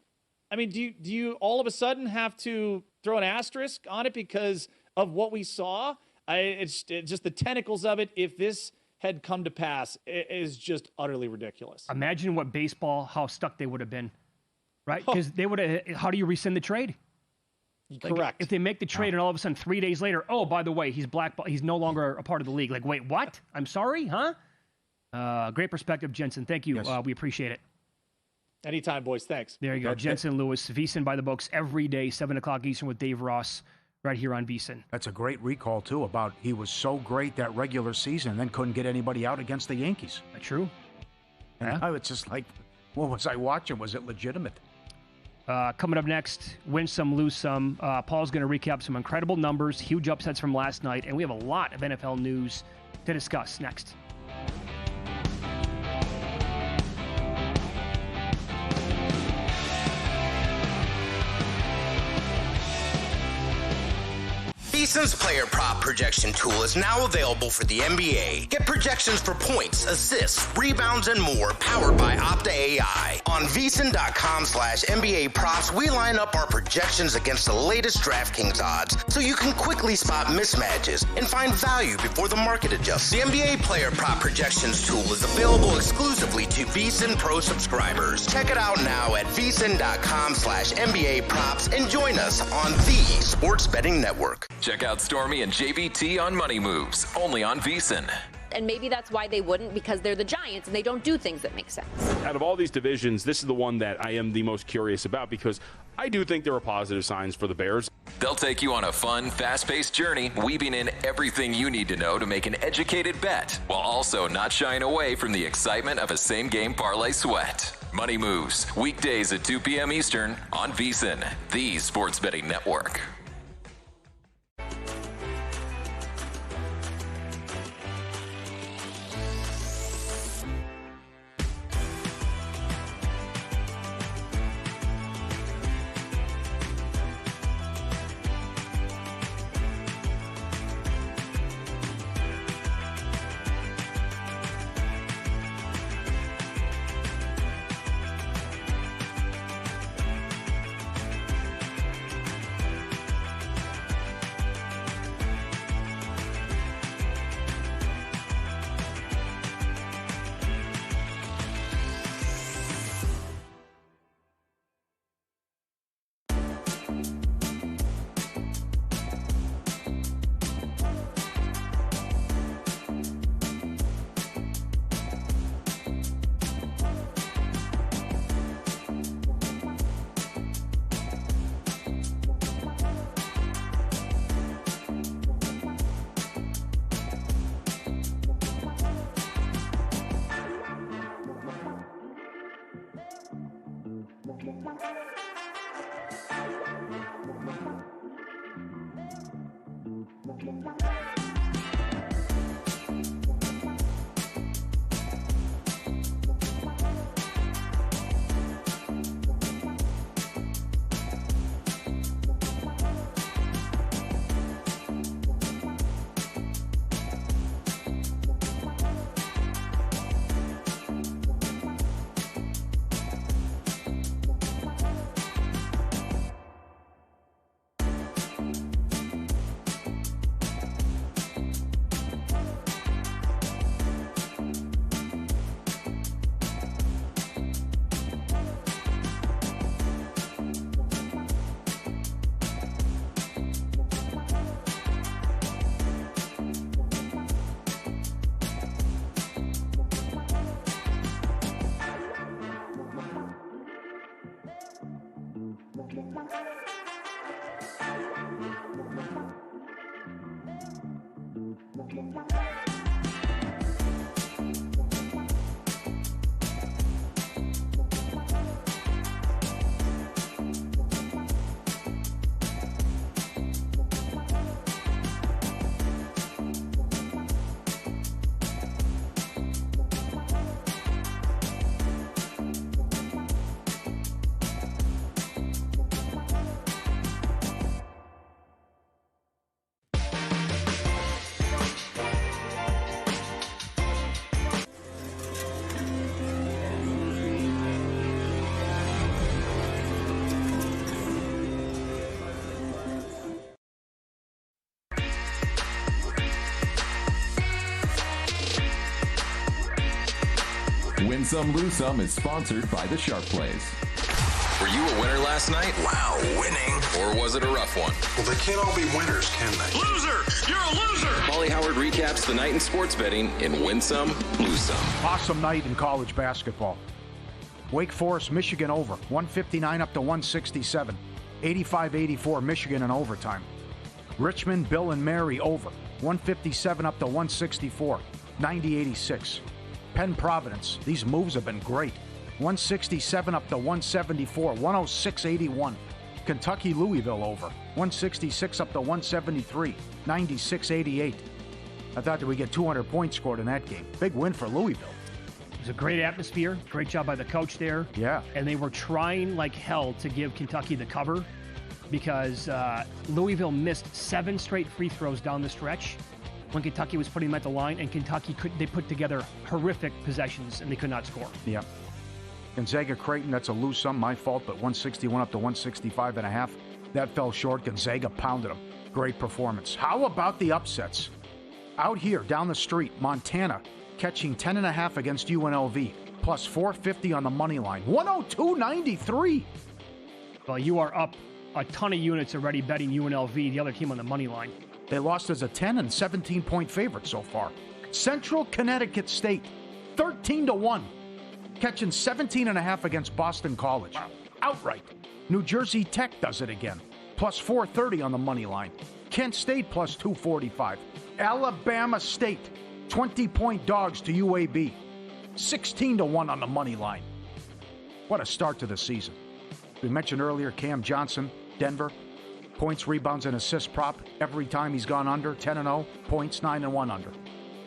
I mean, do you all of a sudden have to throw an asterisk on it because of what we saw? It's just the tentacles of it. If this had come to pass is just utterly ridiculous. Imagine what baseball, how stuck they would have been, right? Because they would have, how do you rescind the trade? Correct. Like, if they make the trade and all of a sudden 3 days later, oh, by the way, he's no longer a part of the league. Like, wait, what? I'm sorry, huh? Great perspective, Jensen. Thank you. Yes. We appreciate it. Anytime, boys. Thanks. There you go. Jensen Lewis, VSiN by the books every day, 7 o'clock Eastern with Dave Ross right here on VSiN. That's a great recall, too, about he was so great that regular season and then couldn't get anybody out against the Yankees. True. And now it's just like, what was I watching? Was it legitimate? Coming up next, win some, lose some. Paul's going to recap some incredible numbers, huge upsets from last night, and we have a lot of NFL news to discuss next. VSiN's player prop projection tool is now available for the NBA. Get projections for points, assists, rebounds, and more powered by Opta AI. On VSiN.com/NBA props, we line up our projections against the latest DraftKings odds so you can quickly spot mismatches and find value before the market adjusts. The NBA player prop projections tool is available exclusively to VSiN Pro subscribers. Check it out now at VSiN.com/NBA props and join us on the Sports Betting Network. Check out Stormy and JVT on Money Moves, only on VSiN. And maybe that's why they wouldn't, because they're the Giants and they don't do things that make sense. Out of all these divisions, this is the one that I am the most curious about because I do think there are positive signs for the Bears. They'll take you on a fun, fast-paced journey, weaving in everything you need to know to make an educated bet, while also not shying away from the excitement of a same-game parlay sweat. Money Moves, weekdays at 2 p.m. Eastern on VSiN, the Sports Betting Network. Win Some, Lose Some is sponsored by the Sharp Plays. Were you a winner last night? Wow, winning. Or was it a rough one? Well, they can't all be winners, can they? Loser! You're a loser! Paulie Howard recaps the night in sports betting in Win Some, Lose Some. Awesome night in college basketball. Wake Forest, Michigan over. 159 up to 167. 85-84, Michigan in overtime. Richmond, Bill and Mary over. 157 up to 164. 90-86. Penn Providence. These moves have been great. 167 up to 174. 106-81. Kentucky, Louisville over. 166 up to 173. 96-88. I thought that we get 200 points scored in that game. Big win for Louisville. It was a great atmosphere. Great job by the coach there. Yeah. And they were trying like hell to give Kentucky the cover because Louisville missed 7 straight free throws down the stretch when Kentucky was putting them at the line, and they put together horrific possessions, and they could not score. Yeah. Gonzaga Creighton, that's a lose some, my fault, but 161 up to 165.5. That fell short. Gonzaga pounded them. Great performance. How about the upsets? Out here, down the street, Montana catching 10.5 against UNLV, plus 450 on the money line. 102.93. Well, you are up a ton of units already betting UNLV, the other team on the money line. They lost as a 10 and 17-point favorite so far. Central Connecticut State, 13-1, catching 17.5 against Boston College. Wow. Outright. New Jersey Tech does it again, plus 430 on the money line. Kent State plus 245. Alabama State, 20-point dogs to UAB, 16-1 on the money line. What a start to the season. We mentioned earlier Cam Johnson, Denver, points, rebounds, and assist prop. Every time he's gone under, 10-0, points, 9-1 under.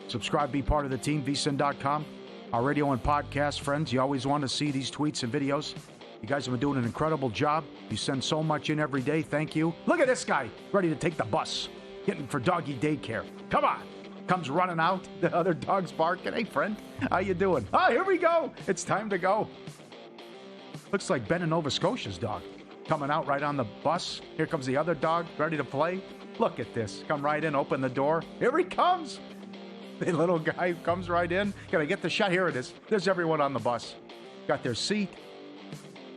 Subscribe, be part of the team, VSiN.com. Our radio and podcast friends, you always want to see these tweets and videos. You guys have been doing an incredible job. You send so much in every day. Thank you. Look at this guy, ready to take the bus, getting for doggy daycare. Come on. Comes running out. The other dog's barking. Hey, friend, how you doing? Oh, here we go. It's time to go. Looks like Ben in Nova Scotia's dog coming out right on the bus. Here comes the other dog, ready to play. Look at this. Come right in, open the door. Here he comes. The little guy comes right in. Gotta get the shot. Here it is. There's everyone on the bus. Got their seat,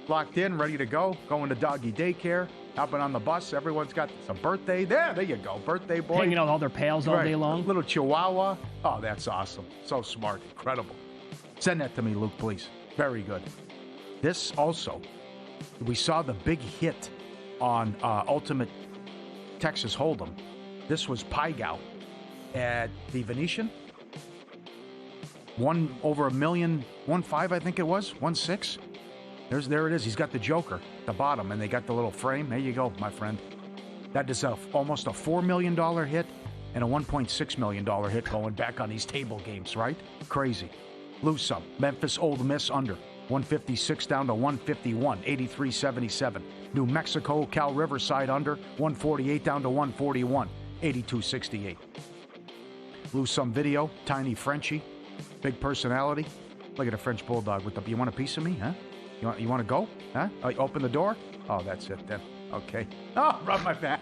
locked in, ready to go. Going to doggy daycare. Hopping on the bus. Everyone's got some birthday. There you go. Birthday boy. Hanging out with all their pals all day long. Little chihuahua. Oh, that's awesome. So smart. Incredible. Send that to me, Luke, please. Very good. This also, we saw the big hit on Ultimate Texas Hold'em. This was Pygao at the Venetian. Won over $1 million, 1.5 I think it was, 1.6. There it is. He's got the Joker at the bottom, and they got the little frame. There you go, my friend. That is almost a $4 million hit and a $1.6 million hit going back on these table games, right? Crazy. Lose some. Memphis Ole Miss under. 156 down to 151, 83-77. New Mexico, Cal Riverside under. 148 down to 141, 82-68. Lose some video. Tiny Frenchie. Big personality. Look at a French bulldog with the, you want a piece of me, huh? You want to go? Huh? Open the door? Oh, that's it then. Okay. Oh, rub my back.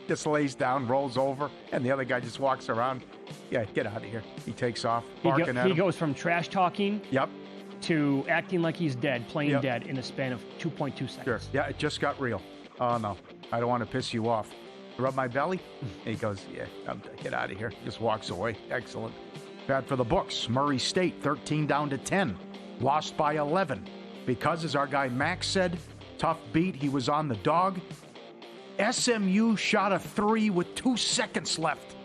Just lays down, rolls over, and the other guy just walks around. Yeah, get out of here. He takes off, barking at him. He goes from trash talking Yep. to acting like he's dead, playing Yep. dead in the span of 2.2 seconds. Sure. Yeah, it just got real. Oh, no. I don't want to piss you off. Rub my belly? And he goes, yeah, get out of here. Just walks away. Excellent. Bad for the books. Murray State, 13 down to 10. Lost by 11. Because, as our guy Max said, tough beat. He was on the dog. SMU shot a 3 with 2 seconds left.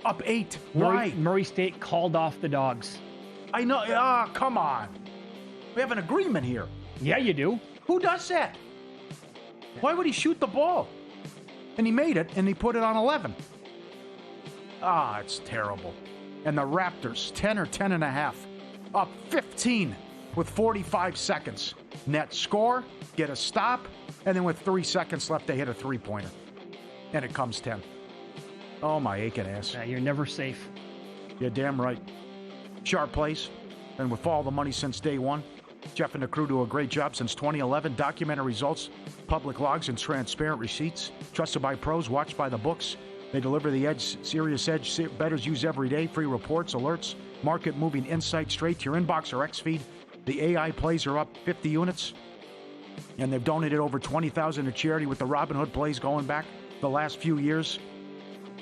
Up 8. Why? Murray State called off the dogs. I know. Ah, come on. We have an agreement here. Yeah, you do. Who does that? Why would he shoot the ball? And he made it, and he put it on 11. Ah, it's terrible. And the Raptors, 10 or 10.5, up 15 with 45 seconds. Net score, get a stop, and then with 3 seconds left, they hit a three-pointer. And it comes 10. Oh, my aching ass. Yeah, you're never safe. You're damn right. Sharp plays, and with all the money since day one. Jeff and the crew do a great job since 2011. Documented results, public logs, and transparent receipts. Trusted by pros, watched by the books. They deliver the edge, serious edge bettors use every day. Free reports, alerts, market-moving insights straight to your inbox or X-Feed. The AI plays are up 50 units, and they've donated over $20,000 to charity with the Robin Hood plays going back the last few years.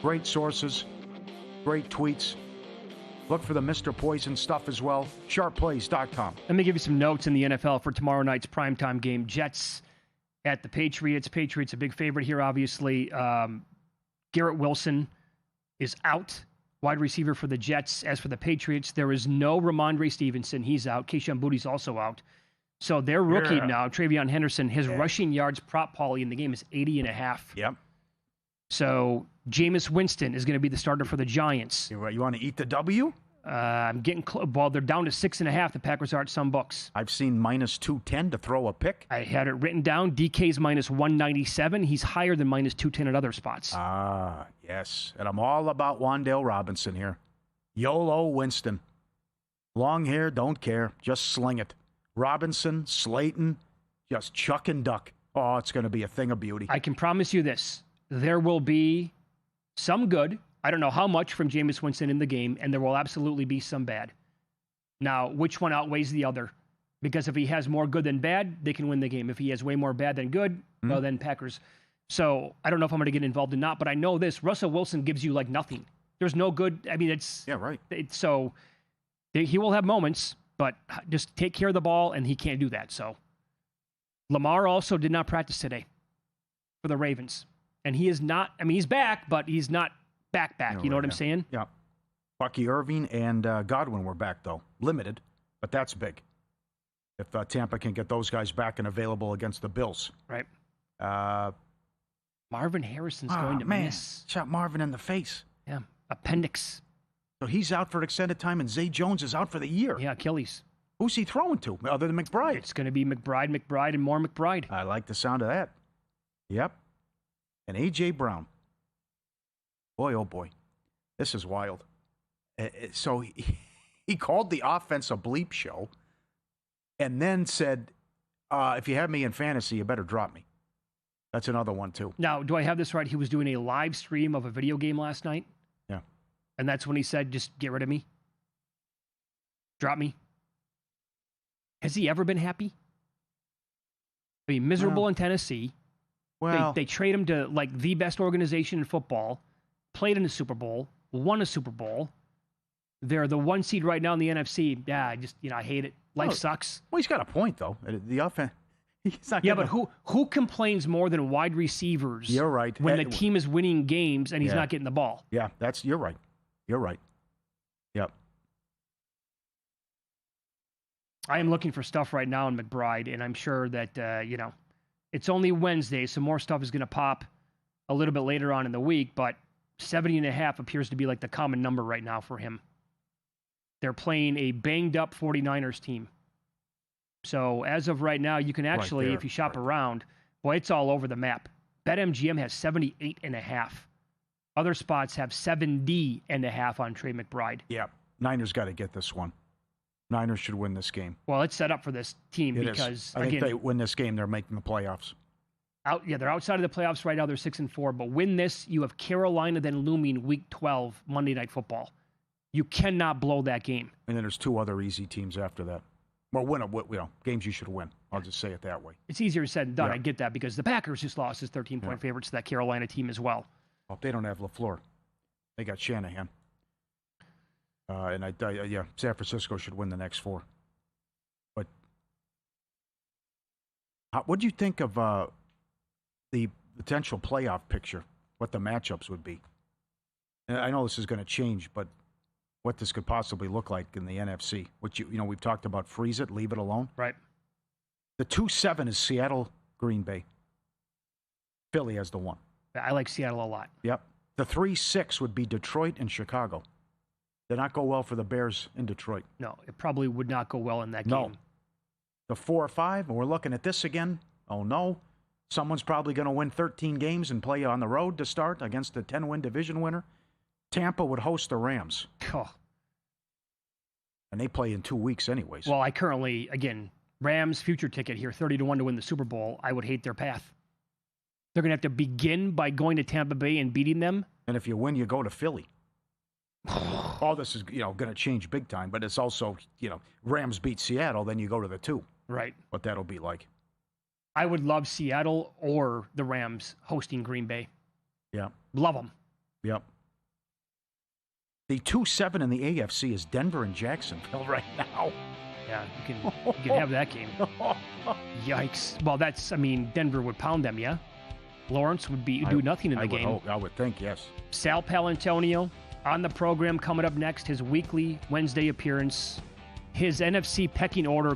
Great sources, great tweets. Look for the Mr. Poison stuff as well. Sharpplays.com. Let me give you some notes in the NFL for tomorrow night's primetime game. Jets at the Patriots. Patriots a big favorite here, obviously. Garrett Wilson is out, wide receiver for the Jets. As for the Patriots, there is no Ramondre Stevenson. He's out. Keyshawn Booty's also out. So their rookie now, Travion Henderson, his rushing yards prop, Paulie, in the game is 80.5. Yep. So Jameis Winston is going to be the starter for the Giants. You want to eat the W? I'm getting close. Well, they're down to 6.5. The Packers are at some books. I've seen minus 210 to throw a pick. I had it written down. DK's minus 197. He's higher than minus 210 at other spots. Ah, yes. And I'm all about Wan'Dale Robinson here. YOLO Winston. Long hair, don't care. Just sling it. Robinson, Slayton, just chuck and duck. Oh, it's going to be a thing of beauty. I can promise you this. There will be some good. I don't know how much from Jameis Winston in the game, and there will absolutely be some bad. Now, which one outweighs the other? Because if he has more good than bad, they can win the game. If he has way more bad than good, well, then Packers. So I don't know if I'm going to get involved or not, but I know this. Russell Wilson gives you like nothing. There's no good. I mean, it's... Yeah, right. So he will have moments, but just take care of the ball, and he can't do that. So Lamar also did not practice today for the Ravens. And he is not... I mean, he's back, but he's not back. You know what I'm saying? Yeah. Bucky Irving and Godwin were back, though. Limited, but that's big. If Tampa can get those guys back and available against the Bills. Right. Marvin Harrison's going to miss. Shot Marvin in the face. Yeah. Appendix. So he's out for an extended time, and Zay Jones is out for the year. Yeah, Achilles. Who's he throwing to other than McBride? It's going to be McBride, and more McBride. I like the sound of that. Yep. And A.J. Brown. Boy, oh boy. This is wild. So he called the offense a bleep show and then said, if you have me in fantasy, you better drop me. That's another one, too. Now, do I have this right? He was doing a live stream of a video game last night. Yeah. And that's when he said, just get rid of me. Drop me. Has he ever been happy? I mean, miserable in Tennessee. Well, they trade him to like the best organization in football, played in a Super Bowl, won a Super Bowl. They're the one seed right now in the NFC. Yeah, I hate it. Life sucks. Well, he's got a point, though. The offense. But who complains more than wide receivers? You're right. When the team is winning games and he's not getting the ball. Yeah, you're right. You're right. Yep. I am looking for stuff right now in McBride, and I'm sure that, it's only Wednesday, so more stuff is going to pop a little bit later on in the week, but 70.5 appears to be like the common number right now for him. They're playing a banged-up 49ers team. So as of right now, you can actually, if you shop around, boy, it's all over the map. BetMGM has 78.5. Other spots have 70.5 on Trey McBride. Yeah, Niners got to get this one. Niners should win this game. Well, it's set up for this team I think they win this game, they're making the playoffs. They're outside of the playoffs right now. They're 6-4. But win this, you have Carolina then looming Week 12 Monday Night Football. You cannot blow that game. And then there's two other easy teams after that. Well, games you should win. I'll just say it that way. It's easier said than done. I get that because the Packers just lost as 13-point favorites to that Carolina team as well. Well, they don't have LaFleur. They got Shanahan. San Francisco should win the next four. But what do you think of the potential playoff picture? What the matchups would be? And I know this is going to change, but what this could possibly look like in the NFC, which we've talked about, freeze it, leave it alone. Right. The 2-7 is Seattle, Green Bay. Philly has the 1. I like Seattle a lot. Yep. The 3-6 would be Detroit and Chicago. Did not go well for the Bears in Detroit. No, it probably would not go well in that game. The 4-5, and we're looking at this again. Oh, no. Someone's probably going to win 13 games and play on the road to start against a 10-win division winner. Tampa would host the Rams. Oh. And they play in 2 weeks anyways. Well, I currently, Rams future ticket here, 30-1 to win the Super Bowl. I would hate their path. They're going to have to begin by going to Tampa Bay and beating them And if you win, you go to Philly. All this is, going to change big time, but it's also, Rams beat Seattle, then you go to the 2. Right. What that'll be like. I would love Seattle or the Rams hosting Green Bay. Yeah. Love them. Yep. The 2-7 in the AFC is Denver and Jacksonville right now. Yeah, you can have that game. Yikes. Well, Denver would pound them, yeah? Lawrence would do nothing in the game. I would think, yes. Sal Palantonio on the program coming up next, his weekly Wednesday appearance. His NFC pecking order